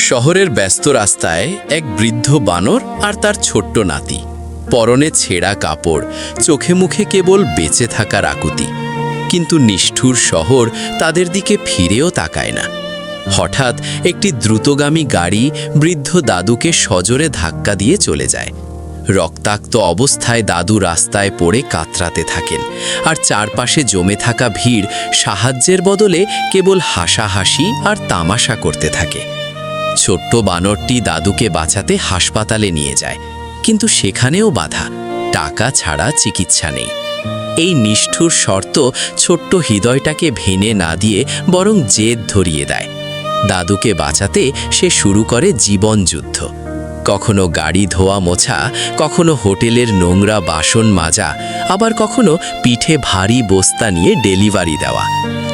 শহরের ব্যস্ত রাস্তায় এক বৃদ্ধ বানর আর তার ছোট্ট নাতি। পরনে ছেঁড়া কাপড়, চোখে মুখে কেবল বেঁচে থাকার আকুতি। কিন্তু নিষ্ঠুর শহর তাদের দিকে ফিরেও তাকায় না। হঠাৎ একটি দ্রুতগামী গাড়ি বৃদ্ধ দাদুকে সজোরে ধাক্কা দিয়ে চলে যায়। রক্তাক্ত অবস্থায় দাদু রাস্তায় পড়ে কাতরাতে থাকেন, আর চারপাশে জমে থাকা ভিড় সাহায্যের বদলে কেবল হাসাহাসি আর তামাশা করতে থাকে। ছোট্ট বানরটি দাদুকে বাঁচাতে হাসপাতালে নিয়ে যায়, কিন্তু সেখানেও বাধা, টাকা ছাড়া চিকিৎসা নেই। এই নিষ্ঠুর শর্ত ছোট্ট হৃদয়টাকে ভেঙে না দিয়ে বরং জেদ ধরিয়ে দেয়। দাদুকে বাঁচাতে সে শুরু করে জীবনযুদ্ধ। কখনো গাড়ি ধোয়া মোছা, কখনো হোটেলের নোংরা বাসন মাজা, আবার কখনো পিঠে ভারী বস্তা নিয়ে ডেলিভারি দেওয়া।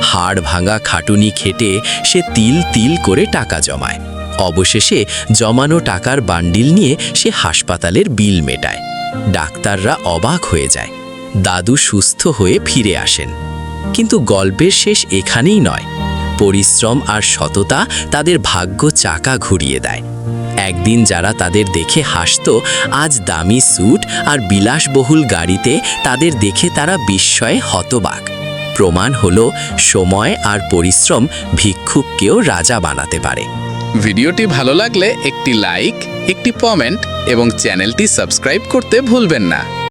হাড় ভাঙা খাটুনি খেটে সে তিল তিল করে টাকা জমায়। অবশেষে জমানো টাকার বান্ডিল নিয়ে সে হাসপাতালের বিল মেটায়। ডাক্তাররা অবাক হয়ে যায়, দাদু সুস্থ হয়ে ফিরে আসেন। কিন্তু গল্পের শেষ এখানেই নয়। পরিশ্রম আর সততা তাদের ভাগ্য চাকা ঘুরিয়ে দেয়। একদিন যারা তাদের দেখে হাসত, আজ দামি স্যুট আর বিলাসবহুল গাড়িতে তাদের দেখে তারা বিস্ময়ে হতবাক। প্রমাণ হলো, সময় আর পরিশ্রম ভিক্ষুককেও রাজা বানাতে পারে। ভিডিওটি ভালো লাগলে একটি লাইক, একটি কমেন্ট এবং চ্যানেলটি সাবস্ক্রাইব করতে ভুলবেন না।